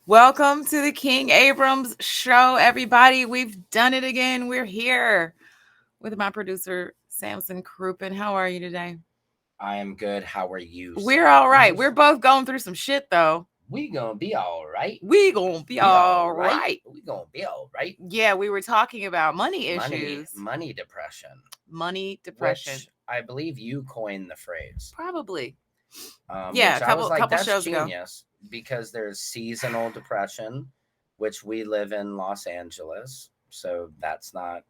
Welcome to the King-Abrams show, everybody. We've done it again. We're here with my producer, Samson Crouppen. How are you today? I am good. How are you? We're all right. We're both going through some shit, though. We gonna be all right. We gonna be all right. We gonna be all right. Yeah, we were talking about money issues. Money depression. Money depression. Which I believe you coined the phrase. Probably. Yeah, which I was like, that's shows genius because there's seasonal depression, which we live in Los Angeles, so that's not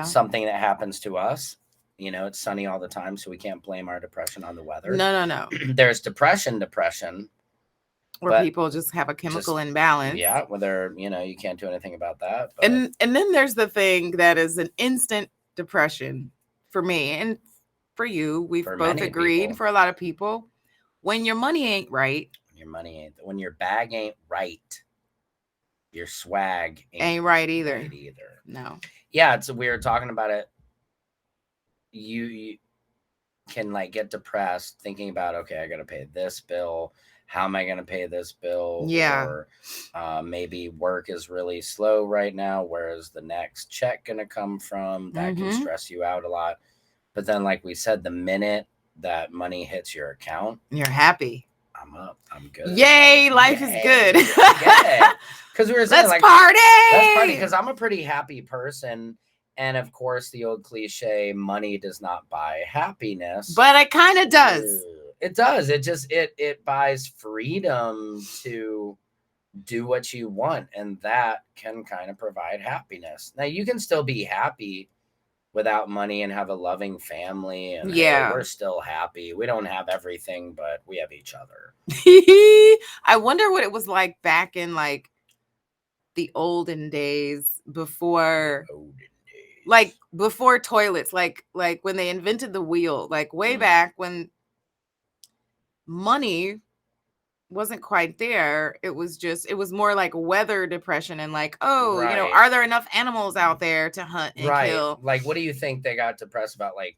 something that happens to us. You know, it's sunny all the time, so we can't blame our depression on the weather. No. There's depression, where people just have a chemical imbalance. Yeah, whether you can't do anything about that. But. And then there's the thing that is an instant depression for me and for you. We've both agreed people. For a lot of people, when your money ain't right. When your bag ain't right, your swag ain't right either. No. Yeah, we were talking about it. You can get depressed thinking about, okay, I got to pay this bill. How am I going to pay this bill? Yeah. Or maybe work is really slow right now. Where's the next check going to come from? That can stress you out a lot. But then, like we said, the minute that money hits your account, you're happy. I'm up. I'm good. Yay, life is good. Because we were saying, let's party. Because I'm a pretty happy person. And of course, the old cliche, money does not buy happiness. But it kind of does. It does. It buys freedom to do what you want. And that can kind of provide happiness. Now, you can still be happy without money and have a loving family. And we're still happy. We don't have everything, but we have each other. I wonder what it was like back in the olden days before. Before toilets, like when they invented the wheel, way back when money wasn't quite there. It was more like weather depression and are there enough animals out there to hunt and kill? What do you think they got depressed about? Like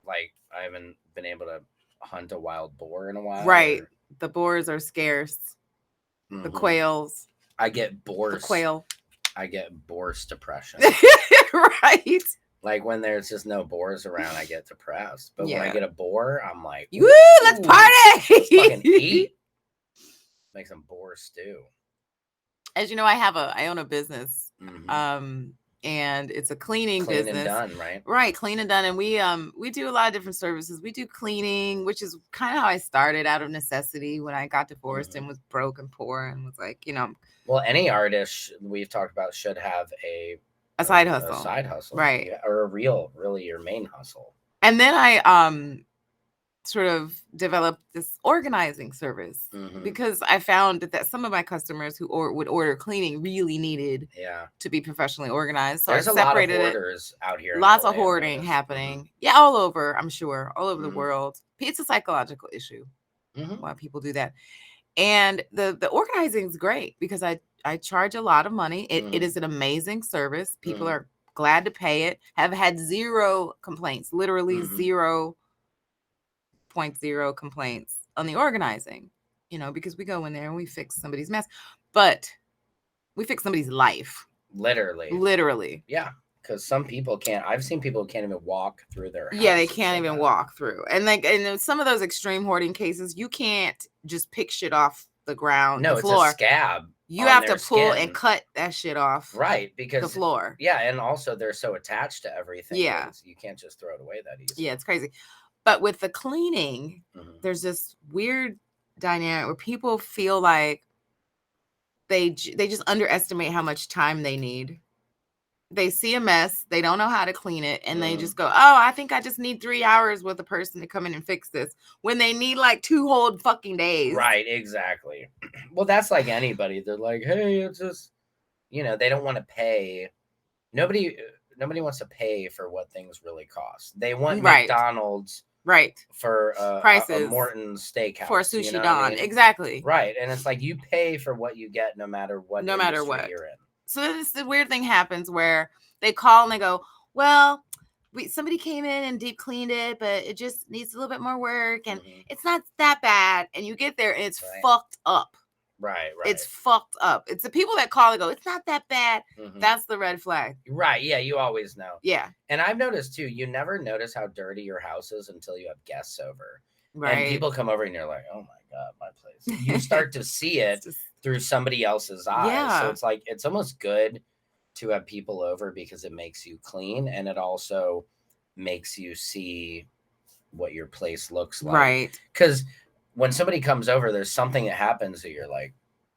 I haven't been able to hunt a wild boar in a while. Right. The boars are scarce. The quails. I get boars. The quail. I get boars depression. Right. Like when there's just no boars around, I get depressed. But when I get a boar, I'm like, woo, let's party. Let's fucking eat. Make some boar stew. As you know, I own a business. And it's a cleaning business. Clean and done, right? Right, clean and done. And we do a lot of different services. We do cleaning, which is kind of how I started, out of necessity when I got divorced and was broke and poor and was like, Well, any artist we've talked about should have a side hustle. A side hustle. Right. Or a really your main hustle. And then I sort of developed this organizing service because I found that some of my customers who would order cleaning really needed to be professionally organized. So there's I separated a lot of hoarders out here. Lots of hoarding happening. Yeah, all over, I'm sure, all over the world. It's a psychological issue why people do that. And the organizing is great because I charge a lot of money. It is an amazing service. People are glad to pay it. Have had zero complaints, literally 0.0 complaints on the organizing, because we go in there and we fix somebody's mess, but we fix somebody's life. Literally. Yeah. Because some people can't. I've seen people who can't even walk through their house. Yeah, they can't even walk through. And in some of those extreme hoarding cases, you can't just pick shit off the ground. No, the floor. It's a scab. You have to pull and cut that shit off. Right, because the floor. Yeah, and also they're so attached to everything. Yeah. You can't just throw it away that easily. Yeah, it's crazy. But with the cleaning, there's this weird dynamic where people feel like they just underestimate how much time they need. They see a mess, they don't know how to clean it, and they just go, oh, I think I just need 3 hours with a person to come in and fix this, when they need 2 whole fucking days. Right, exactly. Well, that's like anybody. They're like, hey, it's just, they don't want to pay. Nobody wants to pay for what things really cost. They want McDonald's for prices, a Morton's Steakhouse. For a Sushi Don. Exactly. Right, and it's like you pay for what you get no matter what industry you're in. So this weird thing happens where they call and they go, well, somebody came in and deep cleaned it, but it just needs a little bit more work, and it's not that bad. And you get there and it's fucked up. Right. It's fucked up. It's the people that call and go, it's not that bad. That's the red flag. Right. Yeah, you always know. Yeah. And I've noticed too, you never notice how dirty your house is until you have guests over. Right. And people come over and you're like, oh my God, my place. You start to see it through somebody else's eyes. Yeah. So it's like, it's almost good to have people over because it makes you clean, and it also makes you see what your place looks like. Right. Because when somebody comes over, there's something that happens that you're like,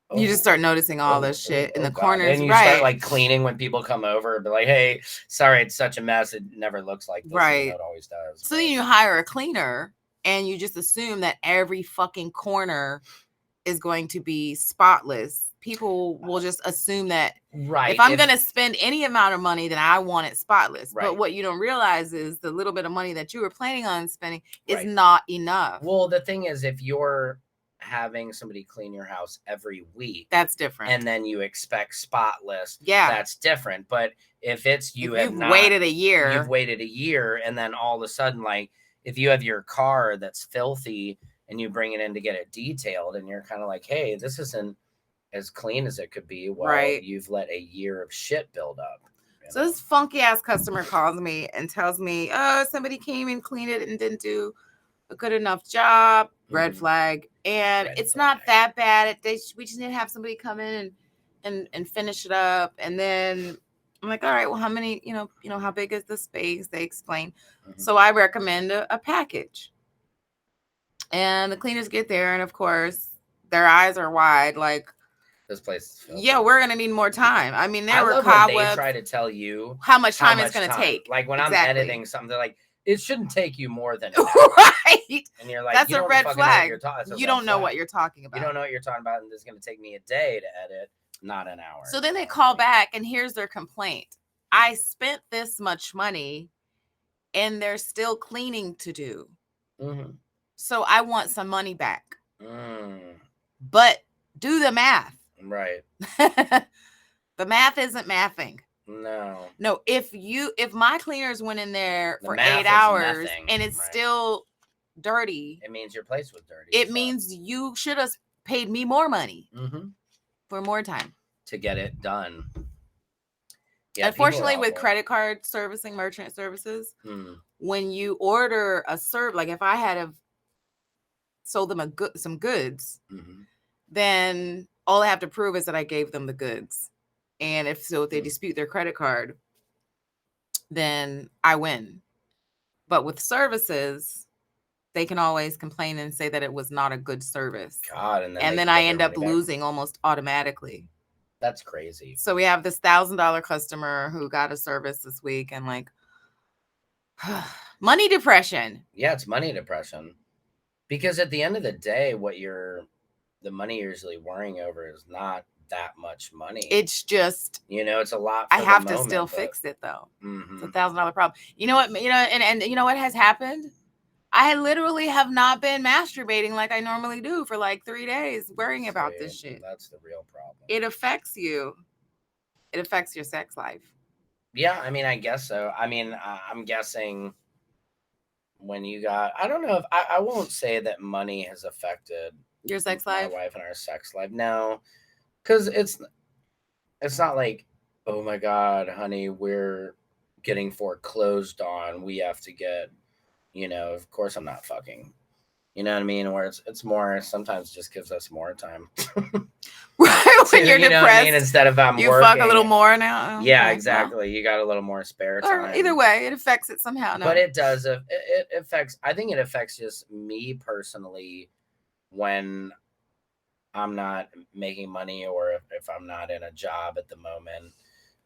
oh, you just start noticing all this shit in the corners. And you start like cleaning when people come over and be like, hey, sorry, it's such a mess. It never looks like this. Right. It always does. So then you hire a cleaner and you just assume that every fucking corner is going to be spotless. People will just assume that if I'm going to spend any amount of money, then I want it spotless. Right. But what you don't realize is the little bit of money that you were planning on spending is not enough. Well, the thing is, if you're having somebody clean your house every week, that's different. And then you expect spotless, that's different. But if it's you've waited a year, and then all of a sudden, like if you have your car that's filthy and you bring it in to get it detailed, and you're kind of like, hey, this isn't as clean as it could be. Well, you've let a year of shit build up. So this funky ass customer calls me and tells me, oh, somebody came and cleaned it and didn't do a good enough job. Red flag. And it's not that bad. We just need to have somebody come in and finish it up. And then I'm like, all right, well, how many, how big is the space? They explain. So I recommend a package. And the cleaners get there, and of course, their eyes are wide, like, this place is filthy. Yeah, we're gonna need more time. I mean, there were cobwebs. They try to tell you how much time it's gonna take. Like when I'm editing something, they're like, it shouldn't take you more than an hour. Right. And you're like, that's a red flag. You don't know what you're talking about. You don't know what you're talking about, and it's gonna take me a day to edit, not an hour. So then they call back, and here's their complaint: I spent this much money, and there's still cleaning to do. So I want some money back. But do the math. Right. The math isn't mathing. No. If my cleaners went in there for 8 hours and it's still dirty, it means your place was dirty. It means you should have paid me more money for more time to get it done. Yeah, unfortunately, with credit card servicing, merchant services, when you order a like if I had sold them some goods, then all I have to prove is that I gave them the goods. And if they dispute their credit card, then I win. But with services, they can always complain and say that it was not a good service. God, and then I end up losing almost automatically. That's crazy. So we have this $1,000 customer who got a service this week, and like money depression. Yeah, it's money depression. Because at the end of the day, the money you're usually worrying over is not that much money. It's just, it's a lot. I have to still fix it though. It's a $1,000 problem. You know what? And you know what has happened? I literally have not been masturbating like I normally do for like 3 days, worrying about this shit. That's the real problem. It affects you. It affects your sex life. Yeah, I mean, I guess so. I mean, I'm guessing when you got, I don't know if I won't say that money has affected your sex life, my wife and our sex life. No, because it's not like, oh my God, honey, we're getting foreclosed on. We have to get, of course I'm not fucking, you know what I mean? Where it's more, sometimes just gives us more time. Right, when you're depressed, what I mean? Instead of you working, fuck a little more now. Yeah, exactly. Well, you got a little more spare time. Or either way, it affects it somehow. No. But it does. It affects. I think it affects just me personally when I'm not making money, or if I'm not in a job at the moment.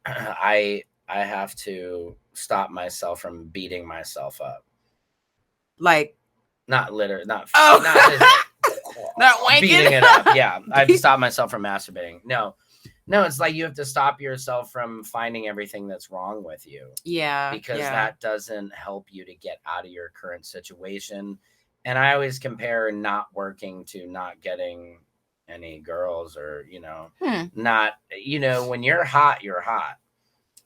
I have to stop myself from beating myself up. Like, not literally, not not wanking. Beating it up. Yeah, I've stopped myself from masturbating. No, it's like you have to stop yourself from finding everything that's wrong with you. Yeah, because that doesn't help you to get out of your current situation. And I always compare not working to not getting any girls, or not. When you're hot, you're hot,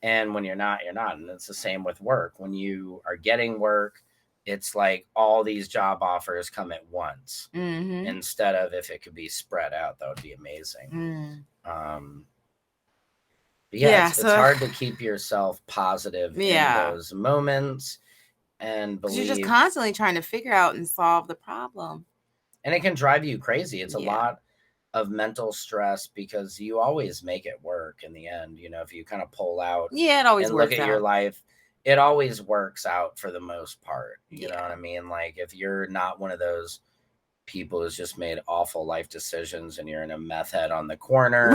and when you're not, you're not. And it's the same with work. When you are getting work, it's like all these job offers come at once Mm-hmm. instead of if it could be spread out, that would be amazing. But yeah, it's hard to keep yourself positive in those moments and believe. You're just constantly trying to figure out and solve the problem. And it can drive you crazy. It's a lot of mental stress because you always make it work in the end. You know, if you kind of pull out it always and works look at out. your life, it always works out for the most part. You know what I mean? Like if you're not one of those people who's just made awful life decisions and you're in a meth head on the corner,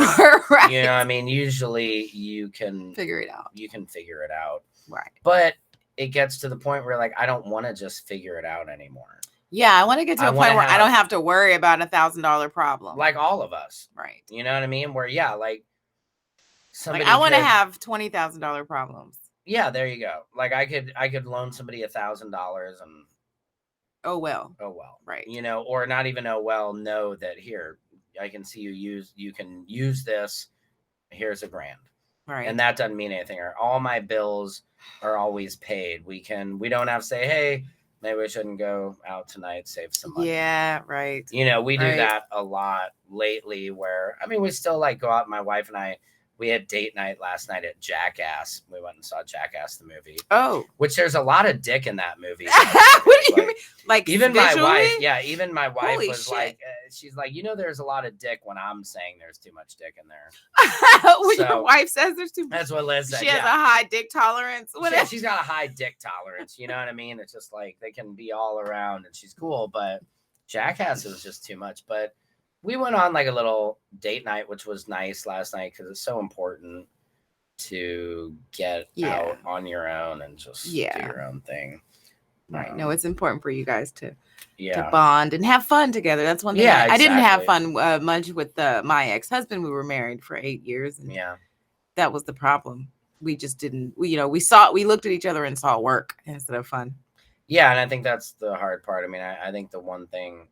right. You know what I mean? Usually you can figure it out. You can figure it out. Right. But it gets to the point where like, I don't want to just figure it out anymore. Yeah, I want to get to a point where I don't have to worry about $1,000 problem. Like all of us. Right. You know what I mean? Where, like somebody I want to have $20,000 problems. Yeah, there you go. Like I could loan somebody $1,000 and oh well. Right. You know, or not even know that here, I can see you can use this. Here's $1,000. Right. And that doesn't mean anything. Or all my bills are always paid. We don't have to say, hey, maybe we shouldn't go out tonight, save some money. Yeah, right. You know, we do that a lot lately where, I mean, we still like go out. My wife and I, we had date night last night at Jackass. We went and saw Jackass, the movie. Oh. Which there's a lot of dick in that movie. What do you mean? Like even visually? my wife, even my wife Holy was shit. like, she's like, you know, there's a lot of dick when I'm saying there's too much dick in there. When your wife says there's too much. That's what Liz said. She has a high dick tolerance. She's got a high dick tolerance. You know what I mean? It's just like they can be all around and she's cool, but Jackass was just too much. But we went on like a little date night, which was nice last night because it's so important to get out on your own and just do your own thing. Right. No, it's important for you guys to bond and have fun together. That's one thing. I didn't have fun much with my ex-husband. We were married for 8 years. And that was the problem. We just didn't, we looked at each other and saw work instead of fun. Yeah. And I think that's the hard part. I mean, I think the one thing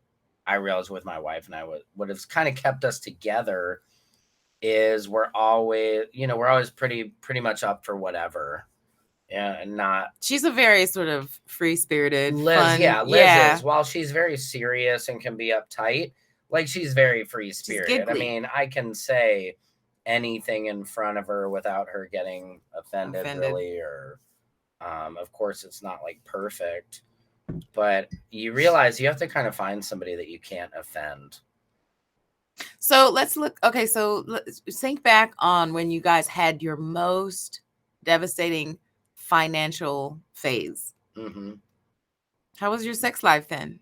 I realized with my wife and I, what has kind of kept us together is we're always pretty much up for whatever. Yeah, and not. She's a very sort of free-spirited, Liz. Fun. Liz is. While she's very serious and can be uptight, like she's very free-spirited. I mean, I can say anything in front of her without her getting offended. Really. Or, of course, it's not like perfect, but you realize you have to kind of find somebody that you can't offend. So let's look. Okay, so let's think back on when you guys had your most devastating financial phase. Mm-hmm. How was your sex life then?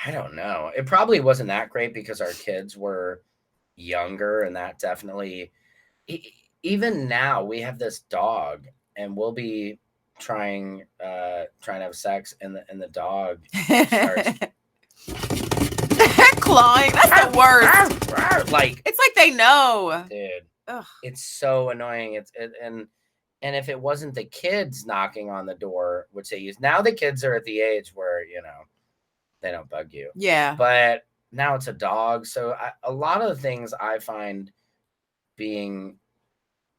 I don't know. It probably wasn't that great because our kids were younger, and that definitely. Even now, we have this dog, and we'll be trying to have sex, and the dog starts clawing. That's the worst. Like it's like they know, dude. Ugh. It's so annoying. And if it wasn't the kids knocking on the door, which they use now, the kids are at the age where they don't bug you. Yeah. But now it's a dog, so a lot of the things I find being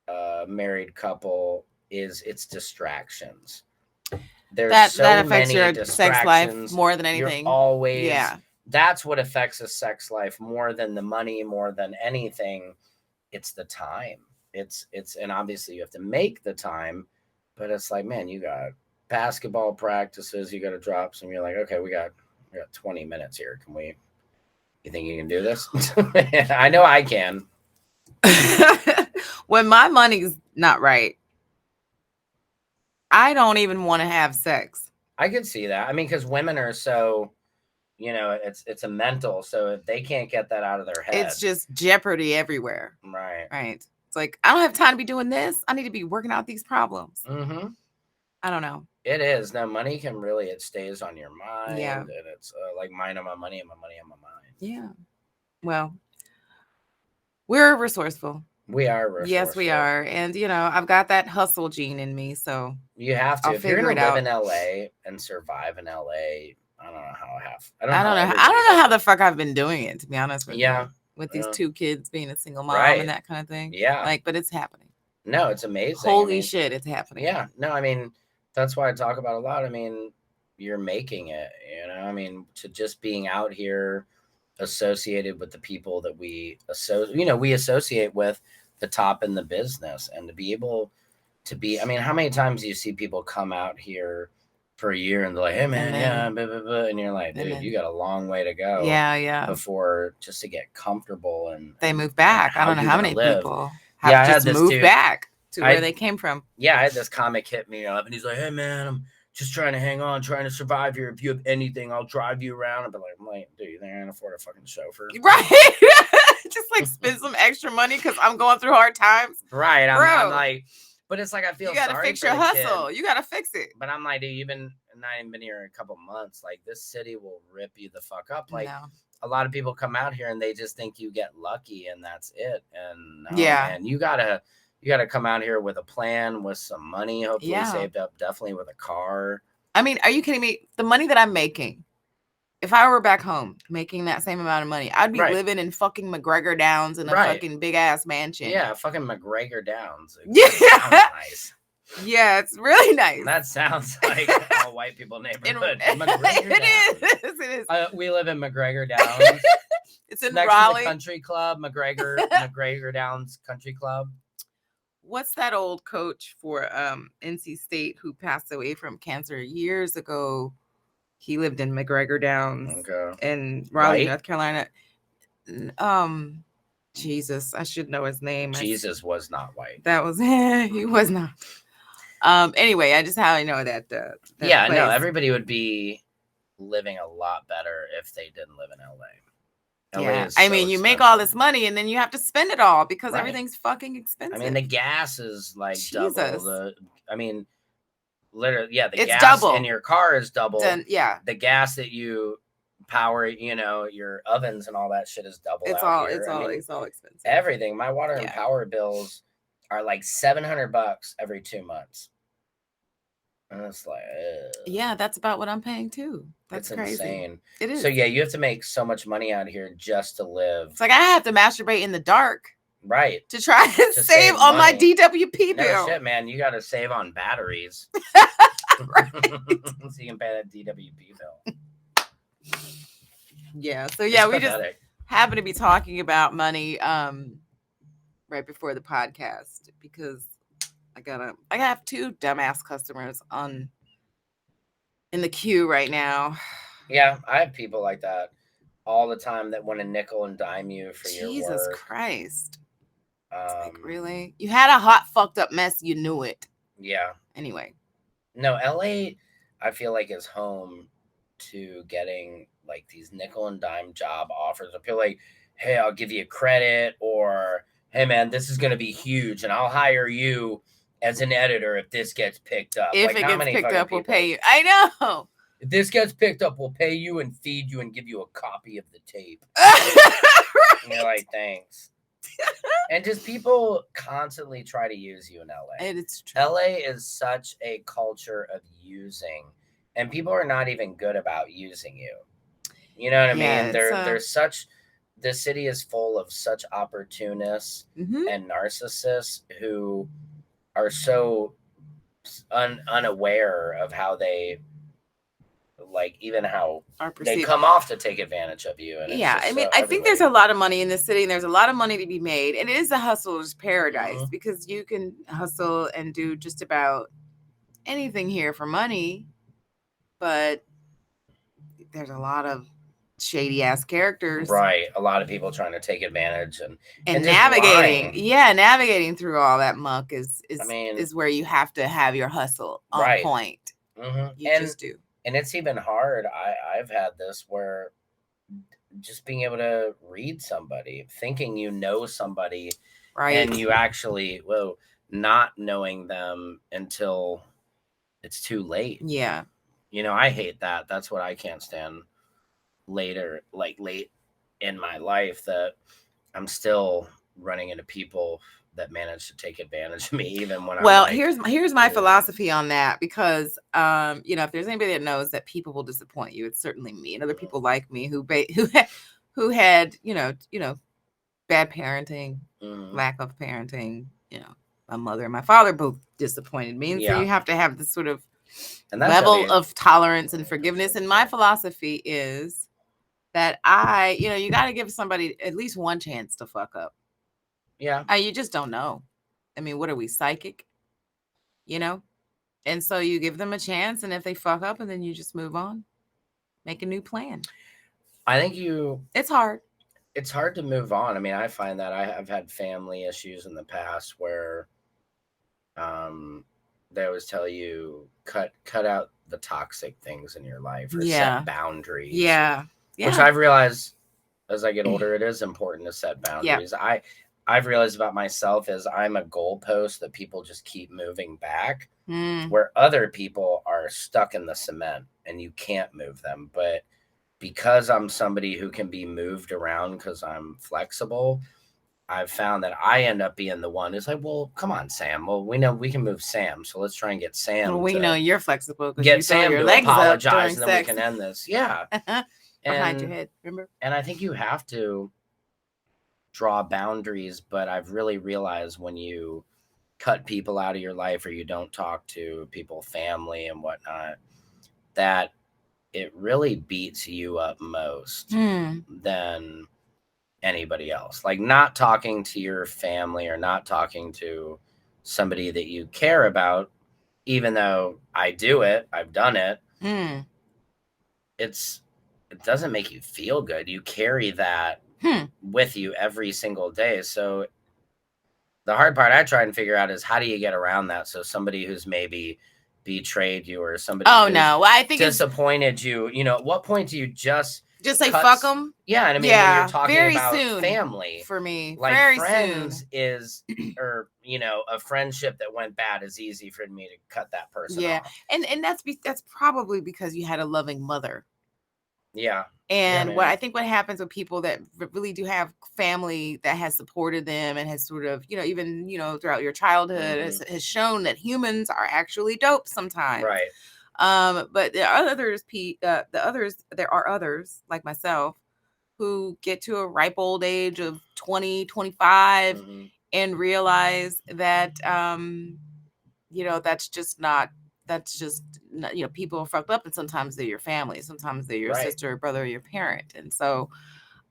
a married couple is it's distractions. There's that affects your sex life more than anything. You're always that's what affects a sex life more than the money, more than anything. It's the time. It's and obviously you have to make the time, but it's like, man, you got basketball practices, you got to drop some. You're like, okay, we got 20 minutes here. You think you can do this? I know I can. When my money's not right, I don't even want to have sex. I could see that. I mean, because women are so, it's a mental. So if they can't get that out of their head, it's just jeopardy everywhere. Right. Right. It's like, I don't have time to be doing this. I need to be working out these problems. Mm-hmm. I don't know. It is. Now, money can really, it stays on your mind. Yeah. And it's like mine on my money and my money on my mind. Yeah. Well, we're resourceful. We are resourceful. Yes, we are. And, I've got that hustle gene in me. So you have to. If you're going to live in LA and survive in LA, I don't know how I don't know how the fuck I've been doing it, to be honest with you. Yeah. With these 2 kids, being a single mom and that kind of thing. Yeah. But it's happening. No, it's amazing. Holy shit, it's happening. Yeah. No, I mean, that's why I talk about a lot. I mean, you're making it, you know? I mean, to just being out here associated with the people that we associate with the top in the business, and to be able to be, I mean, how many times do you see people come out here for a year and they're like, hey man, yeah, blah, blah, blah, and you're like, dude, you got a long way to go. Yeah. Before just to get comfortable and they move back. I don't know how many people have just moved back to where they came from. Yeah, I had this comic hit me up and he's like, hey man, I'm just trying to hang on, trying to survive here. If you have anything, I'll drive you around. I'm like, dude, you think I can afford a fucking chauffeur? Right. Just like spend some extra money because I'm going through hard times. Right. I'm like, but it's like I feel you gotta sorry fix for your the hustle. kid. You gotta fix it. But I'm like, dude, you've not even been here a couple months. Like, this city will rip you the fuck up. Like, a lot of people come out here and they just think you get lucky and that's it. And no, man, you gotta come out here with a plan, with some money, hopefully saved up, definitely with a car. I mean, are you kidding me? The money that I'm making, if I were back home making that same amount of money, I'd be living in fucking McGregor Downs in a fucking big ass mansion. Yeah, fucking McGregor Downs. Yeah. Nice. Yeah, it's really nice. That sounds like a white people neighborhood. It is. We live in McGregor Downs. It's in next Raleigh. To the country club, McGregor Downs Country Club. What's that old coach for NC State who passed away from cancer years ago? He lived in McGregor Downs in Raleigh, North Carolina. Jesus, I should know his name. Jesus was not white. That was he was not. Anyway, I just how I know that. Yeah, place. No, everybody would be living a lot better if they didn't live in LA. Yeah, I mean, you make all this money and then you have to spend it all because everything's fucking expensive. I mean, the gas is like double. I mean, literally, yeah, the gas double. In your car is double. Yeah, the gas that you power, your ovens and all that shit is double. It's all expensive. Everything. My water and power bills are like $700 every 2 months. And it's like, yeah, that's about what I'm paying too. That's crazy. Insane. It is. So yeah, you have to make so much money out here just to live. It's like I have to masturbate in the dark, right? To try to save on my DWP bill. No shit, man, you got to save on batteries, right? So you can pay that DWP bill. Yeah. So yeah, we just happen to be talking about money right before the podcast because I have 2 dumbass customers in the queue right now. Yeah, I have people like that all the time that want to nickel and dime you for your work. Jesus Christ. Like, really? You had a hot fucked up mess, you knew it. Yeah. Anyway. No, LA, I feel like is home to getting like these nickel and dime job offers. I feel like, hey, I'll give you credit, or hey man, this is gonna be huge and I'll hire you as an editor if this gets picked up. If it gets picked up, we'll pay you. I know. If this gets picked up, we'll pay you and feed you and give you a copy of the tape. Right. And you're like, thanks. And just people constantly try to use you in LA. It's true. LA is such a culture of using, and people are not even good about using you. You know what I mean? There's such, the city is full of such opportunists and narcissists who are so unaware of how they, like, even how they come off to take advantage of you. And yeah, I mean, I think there's a lot of money in this city, and there's a lot of money to be made, and it is a hustler's paradise because you can hustle and do just about anything here for money, but there's a lot of shady ass characters, right? A lot of people trying to take advantage and navigating through all that muck is where you have to have your hustle on point. You just do. And it's even hard. I've had this where just being able to read somebody, thinking you know somebody, right, and you actually, not knowing them until it's too late. Yeah. I hate that. That's what I can't stand later, like late in my life, that I'm still running into people that managed to take advantage of me, even when here's my philosophy on that, because if there's anybody that knows that people will disappoint you, it's certainly me and other people like me who had bad parenting, lack of parenting. My mother and my father both disappointed me, and so you have to have this sort of And that's level of tolerance and forgiveness. And my philosophy is that you got to give somebody at least one chance to fuck up. Yeah. You just don't know. I mean, what are we, psychic? And so you give them a chance, and if they fuck up, and then you just move on, make a new plan. I think it's hard. It's hard to move on. I mean, I find that I've had family issues in the past where they always tell you cut out the toxic things in your life, or set boundaries. Yeah. Which I've realized as I get older, it is important to set boundaries. Yeah. I've realized about myself is I'm a goalpost that people just keep moving back, where other people are stuck in the cement and you can't move them. But because I'm somebody who can be moved around because I'm flexible, I've found that I end up being the one who's like, well, come on, Sam. Well, we know we can move Sam, so let's try and get Sam. Well, we know you're flexible. Get Sam your to legs apologize, and then we can end this. Yeah. Behind your head, remember? And I think you have to draw boundaries, but I've really realized when you cut people out of your life or you don't talk to people, family and whatnot, that it really beats you up most than anybody else. Like not talking to your family or not talking to somebody that you care about, even though I do it, I've done it. It doesn't make you feel good. You carry that with you every single day. So the hard part I try and figure out is how do you get around that? So somebody who's maybe betrayed you or somebody I think disappointed you, at what point do you just say fuck them? Yeah. And I mean, when you're talking very about soon family, for me, like very friends soon is, or, a friendship that went bad is easy for me to cut that person off. And that's probably because you had a loving mother. Yeah. And what happens with people that really do have family that has supported them and has sort of, even, throughout your childhood has shown that humans are actually dope sometimes. Right. But there are others like myself who get to a ripe old age of 20, 25 and realize that, that's just not, people are fucked up, and sometimes they're your family, sometimes they're your sister or brother or your parent. And so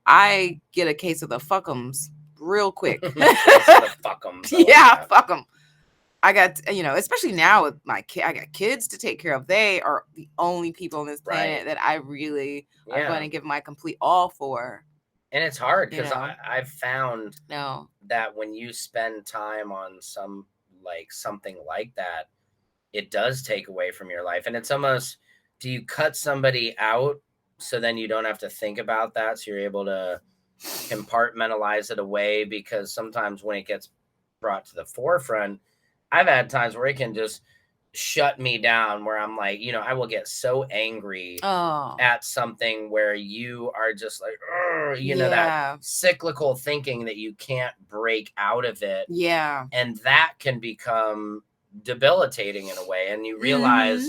I get a case of the fuckums real quick. Fuckums. Yeah, fuck them. I got, especially now with my kid, I got kids to take care of. They are the only people on this planet that I really are going to give my complete all for. And it's hard because I've found that when you spend time on something like that, it does take away from your life. And it's almost, do you cut somebody out so then you don't have to think about that? So you're able to compartmentalize it away, because sometimes when it gets brought to the forefront, I've had times where it can just shut me down, where I'm like, I will get so angry at something where you are just like, that cyclical thinking that you can't break out of it. Yeah. And that can become debilitating in a way. And you realize,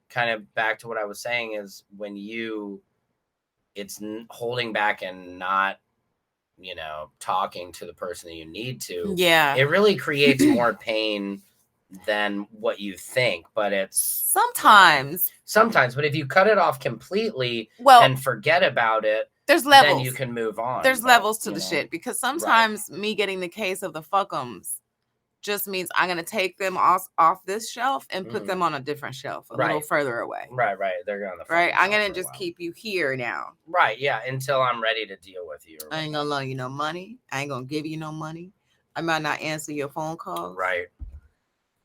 kind of back to what I was saying, is when it's holding back and not, talking to the person that you need to. Yeah. It really creates more pain than what you think. But it's sometimes, but if you cut it off completely and forget about it, there's levels. Then you can move on. There's levels to the shit, because sometimes me getting the case of the fuckums just means I'm going to take them off this shelf and put them on a different shelf a little further away. Right. They're going to I'm going to just keep you here now. Right. Yeah. Until I'm ready to deal with you. I ain't going to loan you no money. I ain't going to give you no money. I might not answer your phone calls. Right.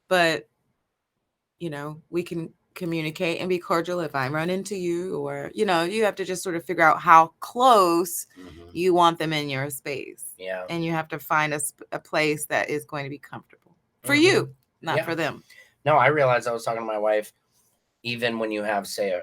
But, we can communicate and be cordial if I run into you, or, you have to just sort of figure out how close you want them in your space. Yeah. And you have to find a place that is going to be comfortable for you, not for them. No, I realized, I was talking to my wife, even when you have, say,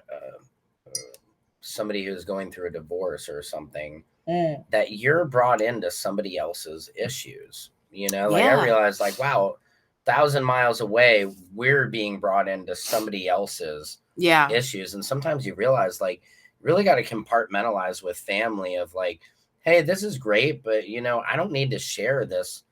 somebody who's going through a divorce or something, that you're brought into somebody else's issues. I realized, like, wow, 1,000 miles away, we're being brought into somebody else's issues. And sometimes you realize, like, you really got to compartmentalize with family of like, hey, this is great, but I don't need to share this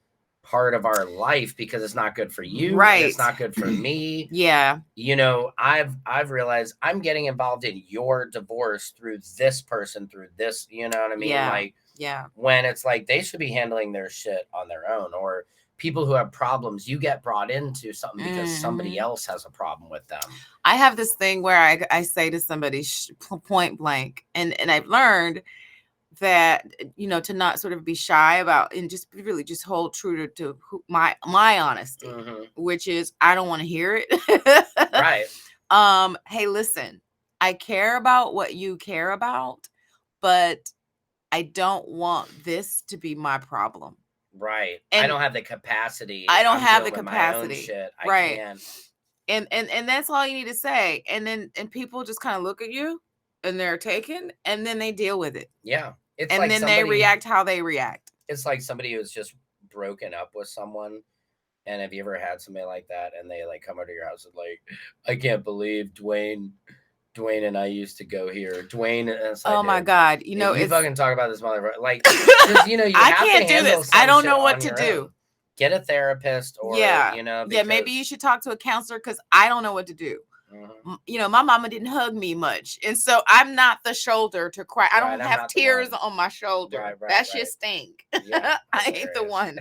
part of our life because it's not good for you. Right. And it's not good for me. Yeah. You know, I've realized I'm getting involved in your divorce through this person, through this, you know what I mean? Yeah. Like, yeah. When it's like they should be handling their shit on their own, or people who have problems, you get brought into something because somebody else has a problem with them. I have this thing where I say to somebody point blank, and I've learned that, you know, to not sort of be shy about, and just really just hold true to my honesty, which is I don't want to hear it. Right. Hey, listen, I care about what you care about, but I don't want this to be my problem. Right. And I don't have the capacity. I don't I'm have the dealing with my own capacity. shit. I Right. can't. And that's all you need to say. And people just kind of look at you and they're taken, and then they deal with it. Yeah. It's and like then somebody, they react how they react. It's like somebody who's just broken up with someone. And have you ever had somebody like that and they like come over to your house and like, I can't believe Dwayne and I used to go here. Dwayne, and it's like, oh my God. You know, you it's fucking talk about this motherfucker. Like, just, you know, you I have can't to do handle this. I don't know some what shit to on do. your own. Get a therapist, or, Yeah. you know, Yeah, maybe you should talk to a counselor, because I don't know what to do. You know, my mama didn't hug me much, and so I'm not the shoulder to cry. I don't have tears on my shoulder. Right, that shit stink. Yeah, I ain't the one.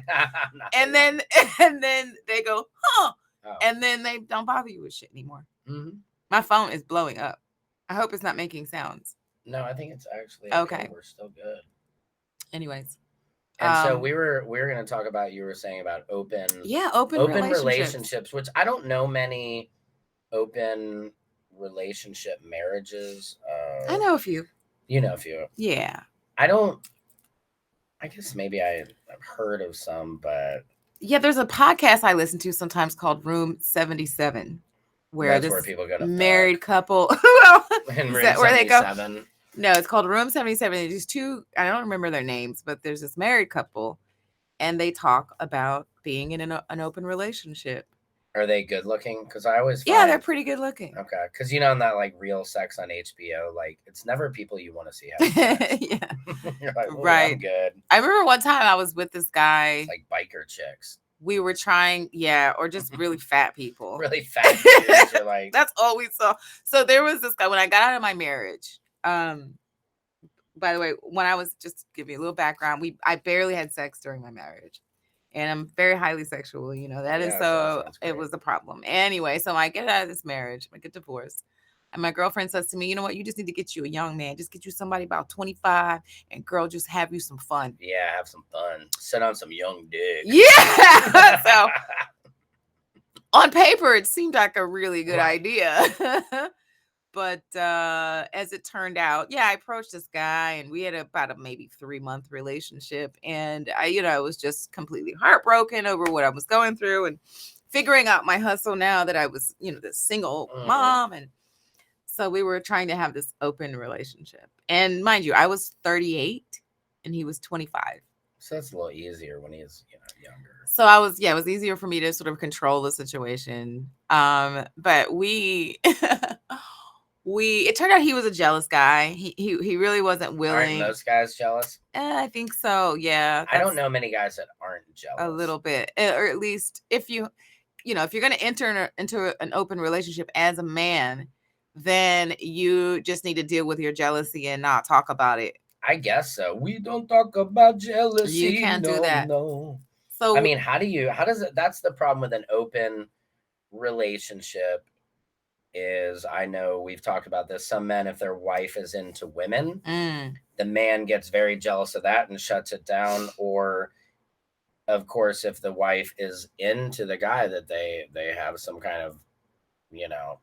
Not And the then one. and then they go, huh? Oh. And then they don't bother you with shit anymore. My phone is blowing up. I hope it's not making sounds. No, I think it's actually okay. We're still good. Anyways. And so we were going to talk about, you were saying about open relationships, which I don't know many open relationship marriages. I know a few. You know a few. Yeah. I guess maybe I've heard of some, but yeah, there's a podcast I listen to sometimes called Room 77, where where people go to married couple. In Room 77. Where they go? No, it's called Room 77. There's two, I don't remember their names, but there's this married couple, and they talk about being in an open relationship. Are they good looking? Because I always yeah, they're pretty good looking. Okay, because you know, in that like Real Sex on HBO, like it's never people you want to see having sex. Yeah. You're like, right. I'm good. I remember one time I was with this guy. It's like biker chicks. We were trying, or just really fat people. Really fat dudes are like. That's all we saw. So there was this guy when I got out of my marriage. By the way, when I was, just give you a little background, I barely had sex during my marriage. And I'm very highly sexual, you know, that is, so it was a problem. Anyway, so I get out of this marriage, I get divorced. And my girlfriend says to me, you know what, you just need to get you a young man. Just get you somebody about 25, and girl, just have you some fun. Yeah, have some fun. Sit on some young dick. Yeah. So on paper, it seemed like a really good idea. But as it turned out, I approached this guy, and we had about a maybe 3-month relationship. And I was just completely heartbroken over what I was going through, and figuring out my hustle now that I was, this single mom. And so we were trying to have this open relationship. And mind you, I was 38 and he was 25. So that's a little easier when he's, younger. So it was easier for me to sort of control the situation. But it turned out he was a jealous guy. He really wasn't willing. Aren't most guys jealous? I think so. Yeah. I don't know many guys that aren't jealous. A little bit, or at least if you're going to enter into an open relationship as a man, then you just need to deal with your jealousy and not talk about it. I guess so. We don't talk about jealousy. You can't do that. No. So I mean, how does it? That's the problem with an open relationship. Is, I know we've talked about this. Some men, if their wife is into women, the man gets very jealous of that and shuts it down. Or, of course, if the wife is into the guy, that they have some kind of,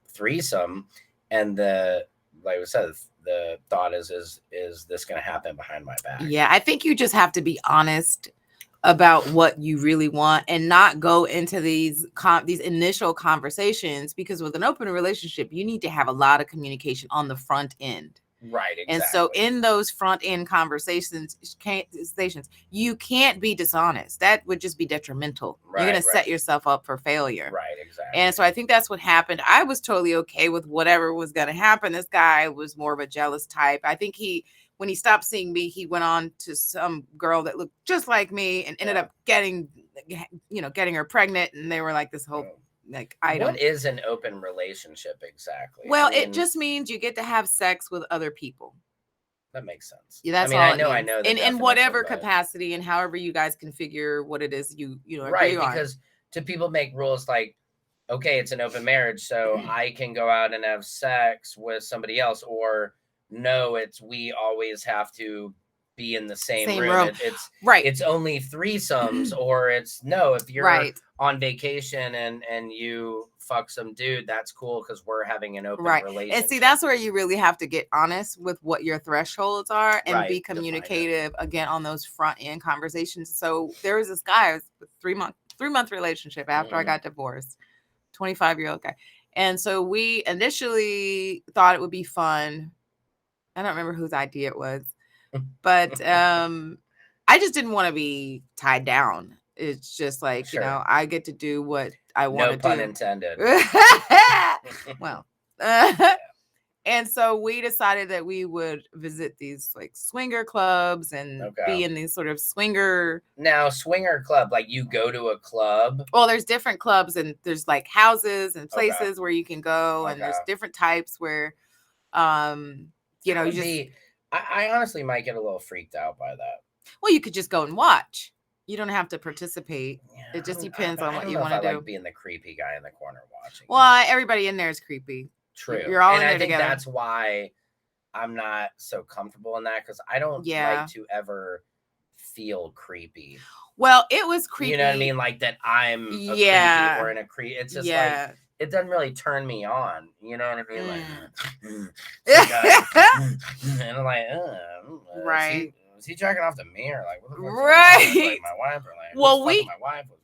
threesome, and like we said, the thought is this going to happen behind my back? Yeah, I think you just have to be honest about what you really want, and not go into these initial conversations, because with an open relationship, you need to have a lot of communication on the front end. Right. Exactly. And so in those front end conversations, you can't be dishonest. That would just be detrimental. Right, you're going to set yourself up for failure. Right. Exactly. And so I think that's what happened. I was totally okay with whatever was going to happen. This guy was more of a jealous type. I think when he stopped seeing me, he went on to some girl that looked just like me and ended up getting getting her pregnant, and they were like this whole like item. What is an open relationship exactly? Well, it just means you get to have sex with other people. That makes sense. Yeah, that's all. I know. In whatever capacity and however you guys configure what it is you right, agree because to people make rules like, okay, it's an open marriage, so I can go out and have sex with somebody else, or no, it's we always have to be in the same room. It's right. It's only threesomes, or it's no, if you're on vacation and you fuck some dude, that's cool because we're having an open relationship. And see, that's where you really have to get honest with what your thresholds are and be communicative again on those front end conversations. So there was this guy, it was a 3-month relationship after I got divorced, 25-year-old guy. And so we initially thought it would be fun. I don't remember whose idea it was, but I just didn't want to be tied down. It's just like, I get to do what I want to do. No pun intended. Well, and so we decided that we would visit these like swinger clubs and be in these sort of swinger. Now, swinger club, like you go to a club? Well, there's different clubs and there's like houses and places where you can go, and there's different types where, I honestly might get a little freaked out by that. Well, you could just go and watch. You don't have to participate. Yeah, it just depends on what you want to do. I like being the creepy guy in the corner watching. Well, everybody in there is creepy. True. You're all in there I think together. that's why I'm not so comfortable in that, because I don't like to ever feel creepy. Well, it was creepy. You know what I mean? Like that I'm a creepy or in a creep. It's just like, it doesn't really turn me on. You know what I mean? Like, and I'm like, right. Was he jacking off the mirror? Like, what the fuck? Right. Like my wife, or like, well, my wife was,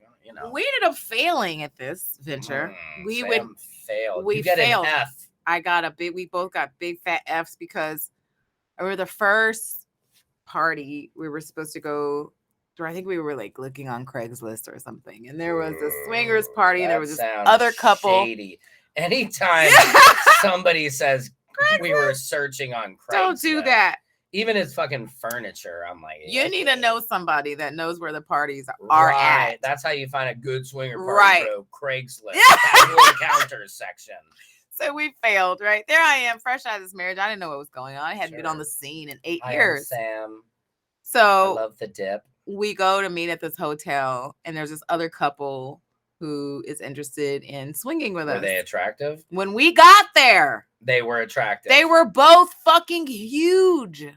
we ended up failing at this venture. We failed. We you get failed. An F. We both got big fat F's because I remember the first party we were supposed to go through. I think we were like looking on Craigslist or something, and there was a swingers party, and there was this other couple. Shady. Anytime somebody says Craigslist? We were searching on Craigslist, don't do that. Even it's fucking furniture. I'm like, you need to know somebody that knows where the parties are at. That's how you find a good swinger party, bro. Craigslist, casual encounters section. So we failed, right? There I am, fresh out of this marriage. I didn't know what was going on. I hadn't been on the scene in 8 years. Sam. So I love the dip. We go to meet at this hotel, and there's this other couple who is interested in swinging with us. Were they attractive? When we got there, they were attractive. They were both fucking huge.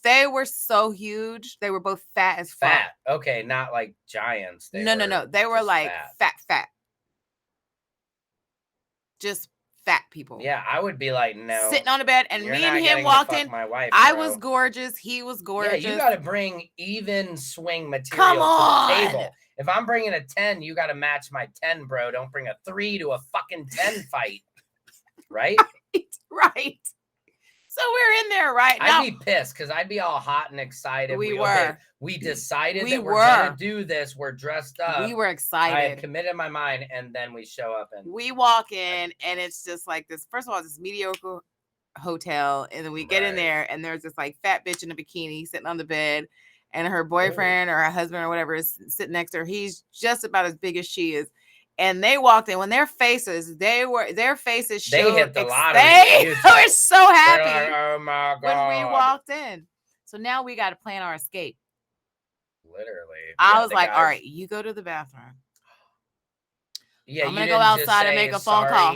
They were so huge. They were both fat as fuck. Fat. Okay, not like giants. No. They were like fat. Just fat people. Yeah, I would be like, no. Sitting on the bed, and me and him walked in. My wife, I was gorgeous. He was gorgeous. Yeah, you got to bring even swing material to the table. If I'm bringing a 10, you got to match my 10, bro. Don't bring a 3 to a fucking 10 fight. Right? Right. So we're in there right now. I'd be pissed because I'd be all hot and excited. We were. Okay, we decided that we're going to do this. We're dressed up. We were excited. I had committed my mind, and then we show up. And we walk in, and it's just like this. First of all, this mediocre hotel. And then we get in there, and there's this like fat bitch in a bikini sitting on the bed. And her boyfriend or her husband or whatever is sitting next to her. He's just about as big as she is. And they walked in when their faces showed. They hit the lottery. They were so happy like, oh my God. when we walked in. So now we got to plan our escape. Literally. I was like, all right, you go to the bathroom. Yeah, I'm going to go outside and make a phone call.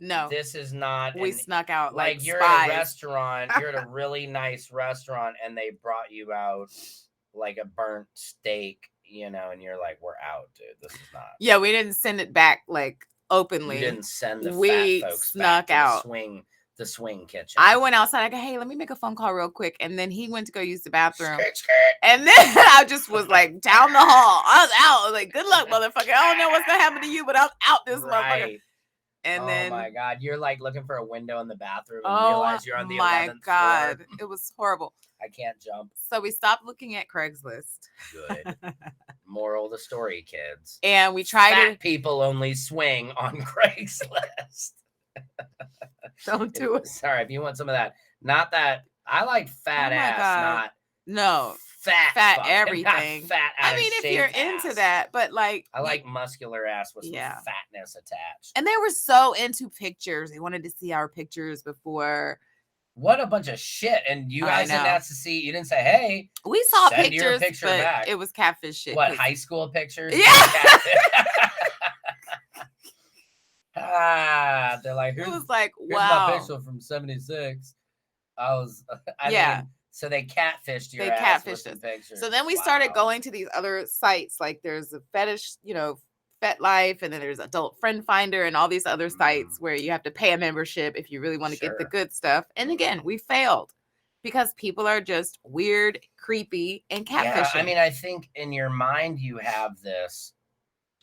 No. This is not. We snuck out like you're spies. At a restaurant. You're at a really nice restaurant, and they brought you out like a burnt steak. And you're like, we're out, dude. This is not. Yeah, we didn't send it back like openly. You didn't send the fat folks snuck back out. To the swing kitchen. I went outside. I go, hey, let me make a phone call real quick. And then he went to go use the bathroom. And then I just was like down the hall. I was out. I was like, good luck, motherfucker. I don't know what's gonna happen to you, but I'm out this motherfucker. And then, oh my God, you're like looking for a window in the bathroom and realize you're on the 11th God, floor. It was horrible. I can't jump. So we stopped looking at Craigslist. Good. Moral of the story, kids. And we tried people only swing on Craigslist. Don't do it. Sorry, if you want some of that. Not that I like fat ass, No. Fat fuck, everything. not fat out I mean, of if you're shaped into ass. that, but like I like muscular ass with some Yeah. fatness attached. And they were so into pictures. They wanted to see our pictures before. What a bunch of shit. And you I guys didn't know. ask to see, you didn't say, hey, We saw send your pictures, picture but back. it was catfish shit. What, high school pictures? Yeah. They're like, It was like, here's wow. my picture from 76. I Yeah. mean, so they catfished your They ass with catfished some us. pictures. So then we started going to these other sites. Like there's a fetish, FetLife, and then there's Adult Friend Finder and all these other sites where you have to pay a membership if you really want to get the good stuff. And again, we failed because people are just weird, creepy, and catfishing. Yeah, I mean, I think in your mind you have this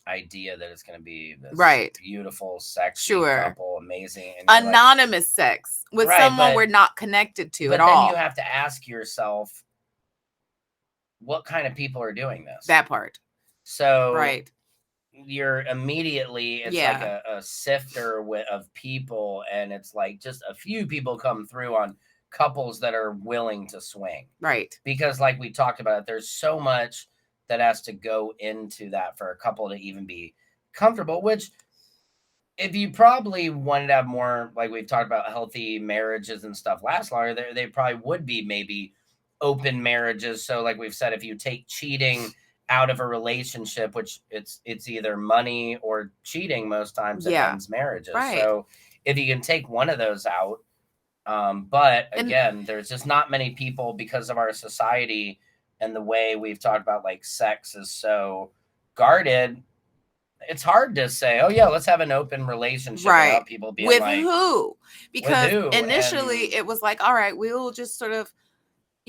idea that it's going to be this beautiful, sexy couple, amazing, and anonymous sex with someone we're not connected to at all. But then you have to ask yourself, what kind of people are doing this? That part. So you're immediately, it's like a sifter of people, and it's like just a few people come through on couples that are willing to swing. Right. Because like we talked about, there's so much that has to go into that for a couple to even be comfortable, which if you probably wanted to have more, like we've talked about healthy marriages and stuff last longer, they probably would be maybe open marriages. So like we've said, if you take cheating out of a relationship, which it's either money or cheating most times that ends marriages. Right. So if you can take one of those out, but again, there's just not many people because of our society and the way we've talked about like sex is so guarded. It's hard to say, oh yeah, let's have an open relationship without people being with like, who? Because with who? Initially it was like, all right, we'll just sort of,